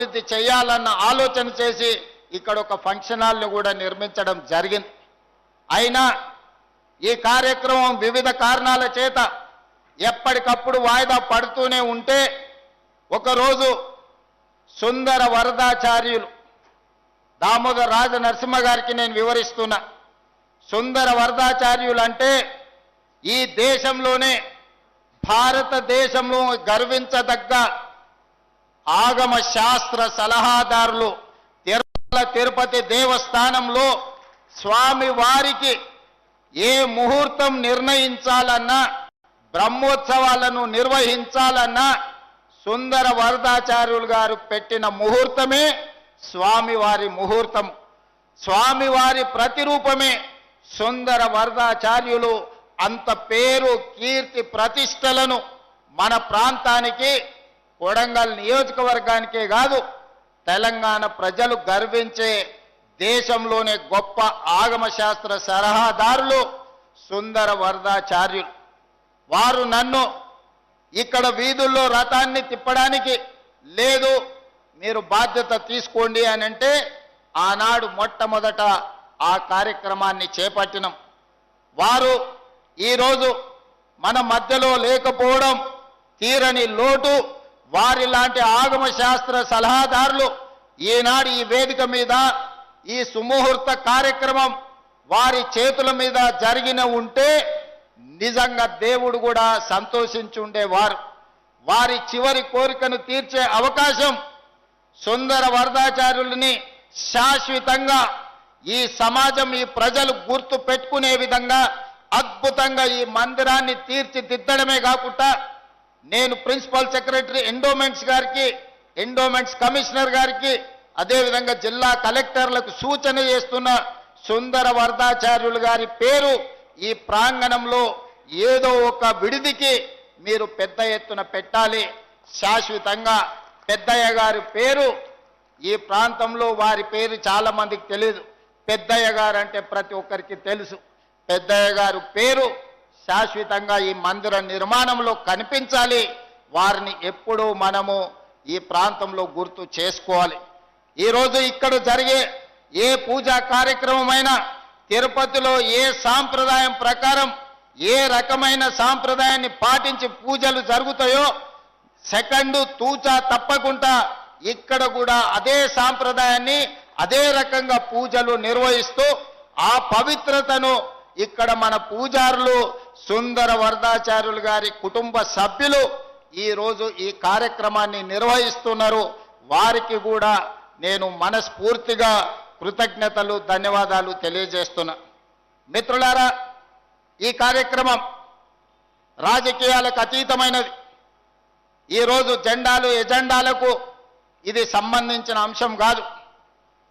అభివృద్ధి చేయాలన్న ఆలోచన చేసి ఇక్కడ ఒక ఫంక్షన్ హాల్ని కూడా నిర్మించడం జరిగింది. అయినా ఈ కార్యక్రమం వివిధ కారణాల చేత ఎప్పటికప్పుడు వాయిదా పడుతూనే ఉంటే ఒకరోజు సుందర వరదాచార్యులు దామోదర రాజ నరసింహ గారికి నేను వివరిస్తున్నా. సుందర వరదాచార్యులు అంటే ఈ దేశంలోనే భారతదేశంలో గర్వించదగ్గ ఆగమ శాస్త్ర సలహాదారులు. తిరుపతి దేవస్థానంలో స్వామి వారికి ఏ ముహూర్తం నిర్ణయించాలన్నా బ్రహ్మోత్సవాలను నిర్వహించాలన్నా సుందర వరదాచార్యులు గారు పెట్టిన ముహూర్తమే స్వామివారి ముహూర్తం. స్వామివారి ప్రతిరూపమే సుందర వరదాచార్యులు. అంత పేరు కీర్తి ప్రతిష్టలను మన ప్రాంతానికి కొడంగల్ నియోజకవర్గానికే కాదు తెలంగాణ ప్రజలు గర్వించే దేశంలోనే గొప్ప ఆగమ శాస్త్ర సలహాదారులు సుందర వరదాచార్యులు. వారు నన్ను ఇక్కడ వీధుల్లో రథాన్ని తిప్పడానికి లేదు, మీరు బాధ్యత తీసుకోండి అని అంటే ఆనాడు మొట్టమొదట ఆ కార్యక్రమాన్ని చేపట్టినాం. వారు ఈరోజు మన మధ్యలో లేకపోవడం తీరని లోటు. వారి లాంటి ఆగమ శాస్త్ర సలహాదారులు ఈనాడు ఈ వేదిక మీద ఈ సుముహూర్త కార్యక్రమం వారి చేతుల మీద జరిగిన ఉంటే నిజంగా దేవుడు కూడా సంతోషించి ఉండేవారు. వారి చివరి కోరికను తీర్చే అవకాశం సుందర వరదాచార్యులని శాశ్వతంగా ఈ సమాజం ఈ ప్రజలు గుర్తు పెట్టుకునే విధంగా అద్భుతంగా ఈ మందిరాన్ని తీర్చిదిద్దడమే కాకుండా నేను ప్రిన్సిపల్ సెక్రటరీ ఎండోమెంట్స్ గారికి, ఎండోమెంట్స్ కమిషనర్ గారికి, అదేవిధంగా జిల్లా కలెక్టర్లకు సూచన చేస్తున్న సుందర వరదాచార్యులు గారి పేరు ఈ ప్రాంగణంలో ఏదో ఒక విడిదికి మీరు పెద్ద ఎత్తున పెట్టాలి. శాశ్వతంగా పెద్దయ్య గారి పేరు ఈ ప్రాంతంలో వారి పేరు చాలా మందికి తెలియదు. పెద్దయ్య గారు అంటే ప్రతి ఒక్కరికి తెలుసు. పెద్దయ్య గారు పేరు శాశ్వతంగా ఈ మందిర నిర్మాణంలో కనిపించాలి. వారిని ఎప్పుడూ మనము ఈ ప్రాంతంలో గుర్తు చేసుకోవాలి. ఈరోజు ఇక్కడ జరిగే ఏ పూజా కార్యక్రమమైనా తిరుపతిలో ఏ సాంప్రదాయం ప్రకారం ఏ రకమైన సాంప్రదాయాన్ని పాటించి పూజలు జరుగుతాయో సెకండ్ తూచా తప్పకుండా ఇక్కడ కూడా అదే సాంప్రదాయాన్ని అదే రకంగా పూజలు నిర్వహిస్తూ ఆ పవిత్రతను ఇక్కడ మన పూజారులు సుందర వరదాచార్యులు గారి కుటుంబ సభ్యులు ఈరోజు ఈ కార్యక్రమాన్ని నిర్వహిస్తున్నారు. వారికి కూడా నేను మనస్ఫూర్తిగా కృతజ్ఞతలు ధన్యవాదాలు తెలియజేస్తున్నా. మిత్రులారా, ఈ కార్యక్రమం రాజకీయాలకు అతీతమైనది. ఈరోజు జెండాలు ఎజెండాలకు ఇది సంబంధించిన అంశం కాదు.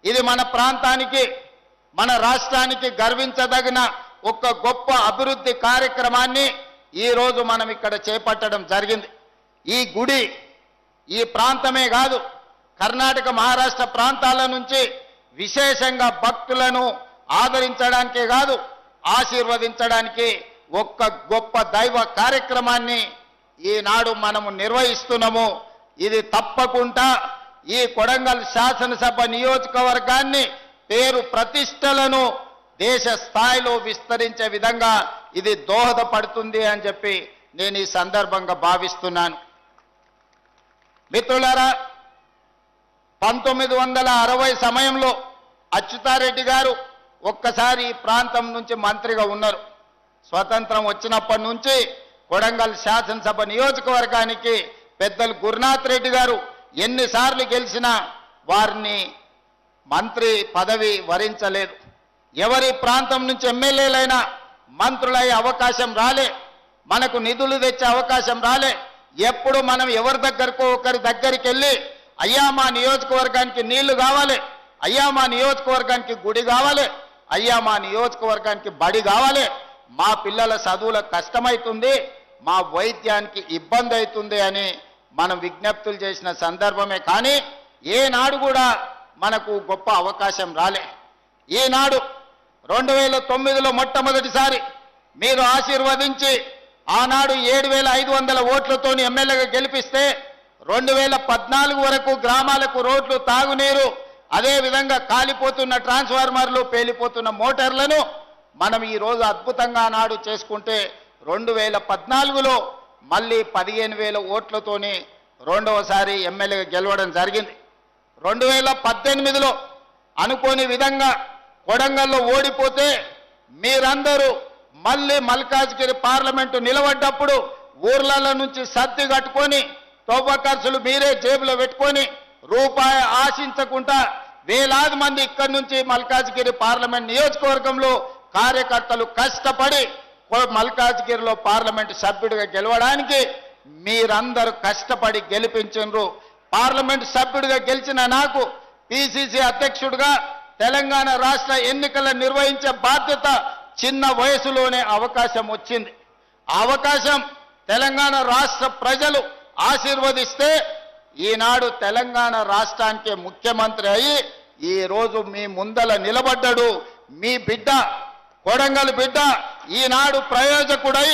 ఇది మన ప్రాంతానికి మన రాష్ట్రానికి గర్వించదగిన ఒక గొప్ప అభివృద్ధి కార్యక్రమాన్ని ఈరోజు మనం ఇక్కడ చేపట్టడం జరిగింది. ఈ గుడి ఈ ప్రాంతమే కాదు కర్ణాటక మహారాష్ట్ర ప్రాంతాల నుంచి విశేషంగా భక్తులను ఆదరించడానికే కాదు ఆశీర్వదించడానికి ఒక్క గొప్ప దైవ కార్యక్రమాన్ని ఈనాడు మనము నిర్వహిస్తున్నాము. ఇది తప్పకుండా ఈ కొడంగల్ శాసనసభ నియోజకవర్గాన్ని పేరు ప్రతిష్టలను దేశ స్థాయిలో విస్తరించే విధంగా ఇది దోహదపడుతుంది అని చెప్పి నేను ఈ సందర్భంగా భావిస్తున్నాను. మిత్రులారా, 1960 సమయంలో అచ్యుతారెడ్డి గారు ఒక్కసారి ఈ ప్రాంతం నుంచి మంత్రిగా ఉన్నారు. స్వతంత్రం వచ్చినప్పటి నుంచి కొడంగల్ శాసనసభ నియోజకవర్గానికి పెద్దలు గురునాథ్ రెడ్డి గారు ఎన్నిసార్లు గెలిచినా వారిని మంత్రి పదవి వరించలేదు. ఎవరి ప్రాంతం నుంచి ఎమ్మెల్యేలైనా మంత్రులయ్యే అవకాశం రాలే, మనకు నిధులు తెచ్చే అవకాశం రాలే. ఎప్పుడు మనం ఎవరి దగ్గరకో ఒకరి దగ్గరికి వెళ్ళి అయ్యా మా నియోజకవర్గానికి నీళ్లు కావాలి, అయ్యా మా నియోజకవర్గానికి గుడి కావాలి, అయ్యా మా నియోజకవర్గానికి బడి కావాలి, మా పిల్లల చదువులకు కష్టమవుతుంది, మా వైద్యానికి ఇబ్బంది అవుతుంది అని మనం విజ్ఞప్తులు చేసిన సందర్భమే. కానీ ఏనాడు కూడా మనకు గొప్ప అవకాశం రాలే. ఈనాడు 2009లో మొట్టమొదటిసారి మీరు ఆశీర్వదించి ఆనాడు 7,500 ఓట్లతోని ఎమ్మెల్యేగా గెలిపిస్తే 2014 వరకు గ్రామాలకు రోడ్లు, తాగునీరు, అదే విధంగా కాలిపోతున్న ట్రాన్స్ఫార్మర్లు, పేలిపోతున్న మోటార్లను మనం ఈ రోజు అద్భుతంగా నాడు చేసుకుంటే 2014లో మళ్ళీ 15,000 ఓట్లతోని రెండవసారి ఎమ్మెల్యేగా గెలవడం జరిగింది. 2018లో అనుకోని విధంగా కొడంగల్లో ఓడిపోతే మీరందరూ మళ్ళీ మల్కాజ్గిరి పార్లమెంటు నిలబడ్డప్పుడు ఊర్లలో నుంచి సత్తి కట్టుకొని తోబా ఖర్చులు మీరే జేబులో పెట్టుకొని రూపాయి ఆశించకుండా వేలాది మంది ఇక్కడి నుంచి మల్కాజ్గిరి పార్లమెంట్ నియోజకవర్గంలో కార్యకర్తలు కష్టపడి మల్కాజ్గిరిలో పార్లమెంటు సభ్యుడిగా గెలవడానికి మీరందరూ కష్టపడి గెలిపించారు. పార్లమెంటు సభ్యుడిగా గెలిచిన నాకు పిసిసి అధ్యక్షుడిగా తెలంగాణ రాష్ట్ర ఎన్నికలు నిర్వహించే బాధ్యత చిన్న వయసులోనే అవకాశం వచ్చింది. ఆ అవకాశం తెలంగాణ రాష్ట్ర ప్రజలు ఆశీర్వదిస్తే ఈనాడు తెలంగాణ రాష్ట్రానికి ముఖ్యమంత్రి అయి ఈ రోజు మీ ముందల నిలబడ్డాడు. మీ బిడ్డ, కొడంగల్ బిడ్డ ఈనాడు ప్రయోజకుడై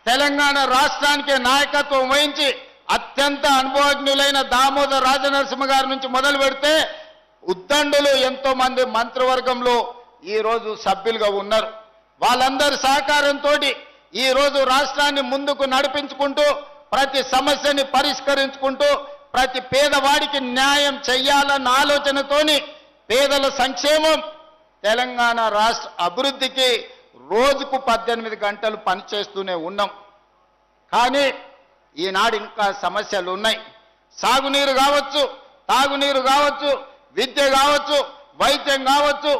తెలంగాణ రాష్ట్రానికి నాయకత్వం వహించి అత్యంత అనుభవజ్ఞులైన దామోదర్ రాజనరసింహ గారి నుంచి మొదలు పెడితే ఉద్దండులు ఎంతో మంది మంత్రివర్గంలో ఈ రోజు సభ్యులుగా ఉన్నారు. వాళ్ళందరి సహకారంతో ఈ రోజు రాష్ట్రాన్ని ముందుకు నడిపించుకుంటూ ప్రతి సమస్యని పరిష్కరించుకుంటూ ప్రతి పేదవాడికి న్యాయం చెయ్యాలన్న ఆలోచనతోని పేదల సంక్షేమం, తెలంగాణ రాష్ట్ర అభివృద్ధికి రోజుకు 18 గంటలు పనిచేస్తూనే ఉన్నాం. కానీ ఈనాడు ఇంకా సమస్యలు ఉన్నాయి. సాగునీరు కావచ్చు, తాగునీరు కావచ్చు, విద్య కావచ్చు, వైద్యం కావచ్చు,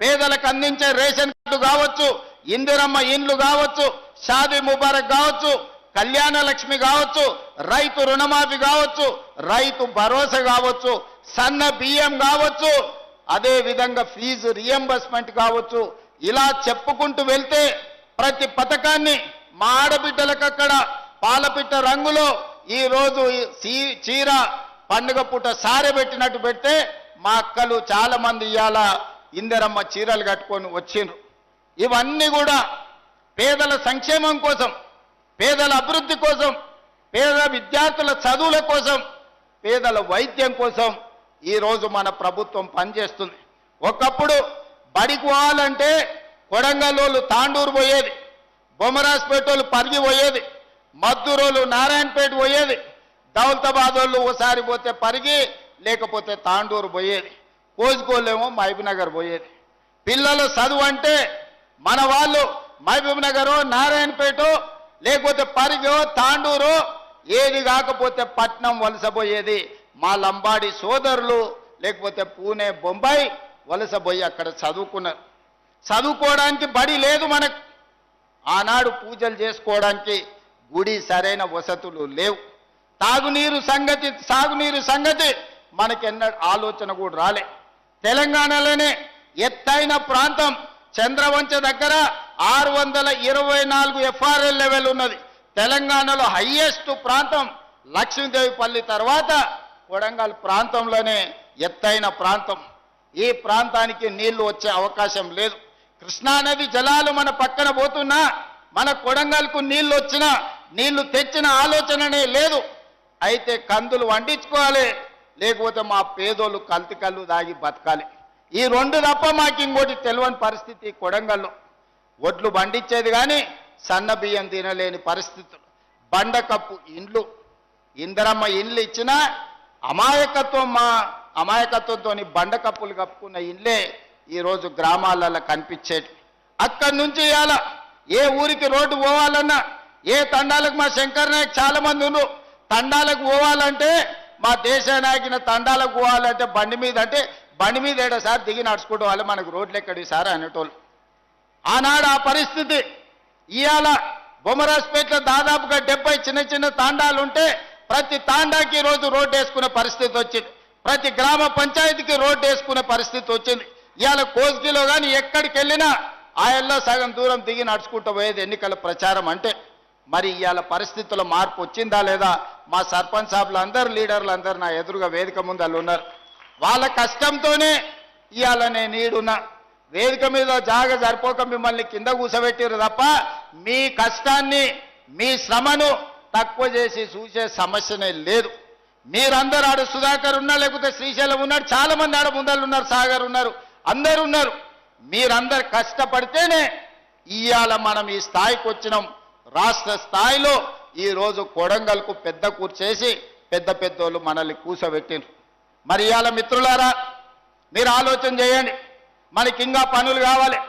పేదలకు అందించే రేషన్ కార్డు కావచ్చు, ఇందిరమ్మ ఇండ్లు కావచ్చు, షాదీ ముబారక్ కావచ్చు, కళ్యాణ లక్ష్మి కావచ్చు, రైతు రుణమాఫీ కావచ్చు, రైతు భరోసా కావచ్చు, సన్న బియ్యం కావచ్చు, అదే విధంగా ఫీజు రియంబర్స్మెంట్ కావచ్చు. ఇలా చెప్పుకుంటూ వెళ్తే ప్రతి పథకాన్ని మా ఆడబిడ్డలకు అక్కడ పాలపిట్ట రంగులో ఈ రోజు చీర పండుగ పూట సారెబెట్టినట్టు పెడితే మా అక్కలు చాలా మంది ఇవాళ ఇందిరమ్మ చీరలు కట్టుకొని వచ్చిండ్రు. ఇవన్నీ కూడా పేదల సంక్షేమం కోసం, పేదల అభివృద్ధి కోసం, పేద విద్యార్థుల చదువుల కోసం, పేదల వైద్యం కోసం ఈరోజు మన ప్రభుత్వం పనిచేస్తుంది. ఒకప్పుడు బడికి పోవాలంటే కొడంగల్లోళ్ళు తాండూరు పోయేది, బొమ్మరాజ్పేటోళ్ళు పరిగి పోయేది, మద్దూరోళ్ళు నారాయణపేట పోయేది, దౌలతాబాద్ వాళ్ళు ఓసారి పోతే పరిగి లేకపోతే తాండూరు పోయేది, కోజికోళ్ళేమో మహబూబ్నగర్ పోయేది. పిల్లల చదువు అంటే మన వాళ్ళు మహబూబ్నగరో, నారాయణపేటో, లేకపోతే పరిగో, తాండూరు, ఏది కాకపోతే పట్నం వలసపోయేది. మా లంబాడి సోదరులు లేకపోతే పూణే, బొంబాయి వలసపోయి అక్కడ చదువుకున్నారు. చదువుకోవడానికి బడి లేదు మనకు. ఆనాడు పూజలు చేసుకోవడానికి గుడి సరైన వసతులు లేవు. సాగునీరు సంగతి మనకెన్నడూ ఆలోచన కూడా రాలే. తెలంగాణలోనే ఎత్తైన ప్రాంతం చంద్రవంచ దగ్గర 624 FRL లెవెల్ ఉన్నది. తెలంగాణలో హైయెస్ట్ ప్రాంతం లక్ష్మీదేవిపల్లి తర్వాత కొడంగల్ ప్రాంతంలోనే ఎత్తైన ప్రాంతం. ఈ ప్రాంతానికి నీళ్లు వచ్చే అవకాశం లేదు. కృష్ణానది జలాలు మన పక్కన పోతున్నా మన కొడంగల్కు నీళ్లు వచ్చినా నీళ్లు తెచ్చిన ఆలోచననే లేదు. అయితే కందులు వండించుకోవాలి, లేకపోతే మా పేదోళ్ళు కల్తీ కళ్ళు దాగి బతకాలి. ఈ రెండు తప్ప మాకు ఇంకోటి తెలియని పరిస్థితి కొడంగల్లో. ఒడ్లు పండించేది కానీ సన్న బియ్యం తినలేని పరిస్థితులు. బండకప్పు ఇండ్లు, ఇందిరమ్మ ఇండ్లు ఇచ్చినా అమాయకత్వంతో బండకప్పులు కప్పుకున్న ఇండ్లే ఈరోజు గ్రామాలలో కనిపించేది. అక్కడి నుంచి ఇవాళ ఏ ఊరికి రోడ్డు పోవాలన్నా, ఏ తండాలకు మా శంకర్ నాయక్ చాలా మంది ఉన్నారు. తండాలకు పోవాలంటే మా దేశ నాయకుని తండాలకు పోవాలంటే బండి మీద, అంటే బండి మీద ఏడో సార్ దిగి నడుచుకుంటూ వాళ్ళు మనకు రోడ్లు ఎక్కడి సార్ అనేటోళ్ళు. ఆనాడు ఆ పరిస్థితి. ఇవాళ బొమ్మరాజ్పేటలో దాదాపుగా 70 చిన్న చిన్న తాండాలు ఉంటే ప్రతి తాండాకి రోజు రోడ్డు వేసుకునే పరిస్థితి వచ్చింది. ప్రతి గ్రామ పంచాయతీకి రోడ్డు వేసుకునే పరిస్థితి వచ్చింది. ఇవాళ కోస్గిలో కానీ ఎక్కడికి వెళ్ళినా ఆయల్లో సగం దూరం దిగి నడుచుకుంటూ పోయేది ఎన్నికల ప్రచారం అంటే. మరి ఇవాళ పరిస్థితుల్లో మార్పు వచ్చిందా లేదా? మా సర్పంచ్ సాబులు అందరు, లీడర్లు అందరు నా ఎదురుగా వేదిక ముందు వాళ్ళు ఉన్నారు. వాళ్ళ కష్టంతోనే ఇవాళ నేను ఈడున్నా. వేదిక మీద జాగ సరిపోక మిమ్మల్ని కింద కూర్చోబెట్టారు తప్ప మీ కష్టాన్ని, మీ శ్రమను తక్కువ చేసి చూసే సమస్యనే లేదు. మీరందరూ ఆడ సుధాకర్ ఉన్నా, లేకపోతే శ్రీశైలం ఉన్నాడు, చాలా మంది ఆడ ముందళ్ళు ఉన్నారు, సాగర్ ఉన్నారు, అందరు ఉన్నారు. మీరందరు కష్టపడితేనే ఇవాళ మనం ఈ స్థాయికి వచ్చినాం. రాష్ట్ర స్థాయిలో ఈరోజు కొడంగల్కు పెద్ద కూర్చేసి పెద్ద పెద్దోళ్ళు మనల్ని కూసబెట్టిండ్రు. మరి ఇవాళ మిత్రులారా మీరు ఆలోచన చేయండి, మనకి ఇంకా పనులు కావాలి.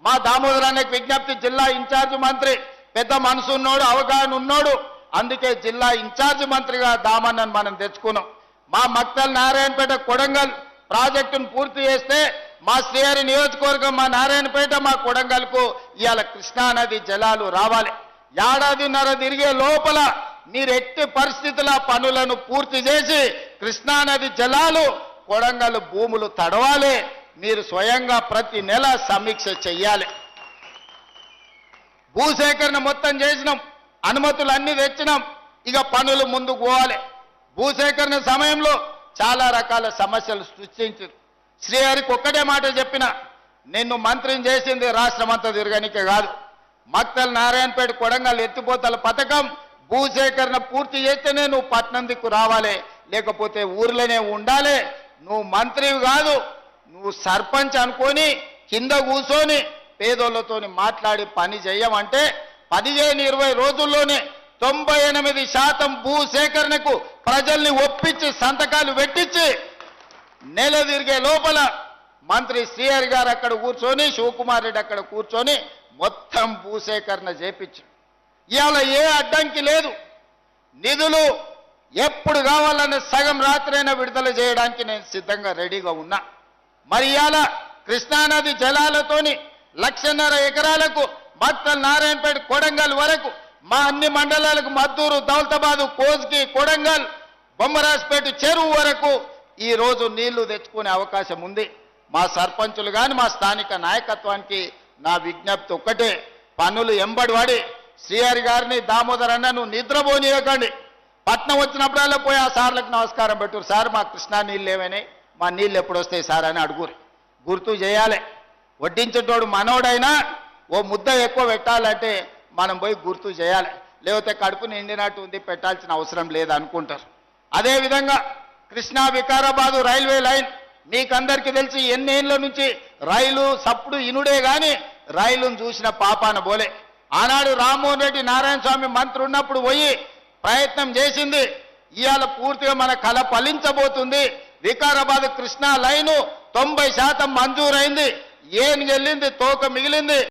మా దామోదరానికి విజ్ఞప్తి, జిల్లా ఇన్ఛార్జ్ మంత్రి పెద్ద మనసు ఉన్నోడు, అవగాహన ఉన్నోడు, అందుకే జిల్లా ఇన్ఛార్జ్ మంత్రిగా దామన్నను మనం తెచ్చుకున్నాం. మా మక్తల్ నారాయణపేట కొడంగల్ ప్రాజెక్టును పూర్తి చేస్తే మా శ్రీహరి నియోజకవర్గం, మా నారాయణపేట, మా కొడంగల్కు ఇవాళ కృష్ణానది జలాలు రావాలి. ఏడాదిన్నర తిరిగే లోపల మీరు ఎట్టి పరిస్థితుల పనులను పూర్తి చేసి కృష్ణానది జలాలు కొడంగల్ భూములు తడవాలి. మీరు స్వయంగా ప్రతి నెల సమీక్ష చెయ్యాలి. భూసేకరణ మొత్తం చేసినాం, అనుమతులు అన్ని తెచ్చినాం, ఇక పనులు ముందుకు పోవాలి. భూసేకరణ సమయంలో చాలా రకాల సమస్యలు సృష్టించారు. శ్రీహరికి ఒక్కటే మాట చెప్పిన, నిన్ను మంత్రిని చేసింది రాష్ట్రమంతా తిరగనికే కాదు, మక్తల్ నారాయణపేట కొడంగల్ ఎత్తిపోతల పథకం భూసేకరణ పూర్తి చేస్తేనే నువ్వు పట్నం దిక్కు రావాలి, లేకపోతే ఊర్లోనే ఉండాలి. నువ్వు మంత్రివి కాదు, నువ్వు సర్పంచ్ అనుకొని కింద కూర్చొని పేదోళ్లతోని మాట్లాడి పని చేయమంటే 15-20 రోజుల్లోనే 98% భూసేకరణకు ప్రజల్ని ఒప్పించి సంతకాలు పెట్టించి నెల తిరిగే లోపల మంత్రి శ్రీహరి గారు అక్కడ కూర్చొని, శివకుమార్ రెడ్డి అక్కడ కూర్చొని మొత్తం భూసేకరణ చేపించి ఇవాళ ఏ అడ్డంకి లేదు. నిధులు ఎప్పుడు కావాలనే సగం రాత్రైనా విడుదల చేయడానికి నేను సిద్ధంగా రెడీగా ఉన్నా. మరి ఇవాళ కృష్ణానది జలాలతోని 1.5 ఎకరాలకు మక్తల్ నారాయణపేట కొడంగల్ వరకు మా అన్ని మండలాలకు మద్దూరు, దౌలతాబాదు, కోజ్కి, కొడంగల్, బొమ్మరాజ్పేట చెరువు వరకు ఈ రోజు నీళ్లు తెచ్చుకునే అవకాశం ఉంది. మా సర్పంచులు కానీ మా స్థానిక నాయకత్వానికి నా విజ్ఞప్తి ఒక్కటే, పనులు ఎంబడివాడి శ్రీహరి గారిని, దామోదర్ అన్న నువ్వు నిద్రపోనీయకండి. పట్నం వచ్చినప్పుడల్లా పోయి ఆ సార్లకు నమస్కారం పెట్టురు, సార్ మా కృష్ణా నీళ్ళు ఏమైనాయి, మా నీళ్ళు ఎప్పుడు వస్తాయి సార్ అని అడుగురు. గుర్తు చేయాలి. వడ్డించేటోడు మనోడైనా ఓ ముద్ద ఎక్కువ పెట్టాలంటే మనం పోయి గుర్తు చేయాలి, లేకపోతే కడుపు నిండినట్టు ఉంది పెట్టాల్సిన అవసరం లేదు అనుకుంటారు. అదేవిధంగా కృష్ణా వికారాబాదు రైల్వే లైన్ మీకందరికీ తెలిసి ఎన్నేళ్ల నుంచి రైలు సప్పుడు ఇనుడే కానీ రైలును చూసిన పాపాన బోలే. ఆనాడు రామ్మోహన్ రెడ్డి నారాయణ స్వామి మంత్రి ఉన్నప్పుడు పోయి ప్రయత్నం చేసింది. ఇవాళ పూర్తిగా మన కళ ఫలించబోతుంది. వికారాబాద్ కృష్ణా లైను 90% మంజూరైంది. ఏం వెళ్ళింది, తోక మిగిలింది.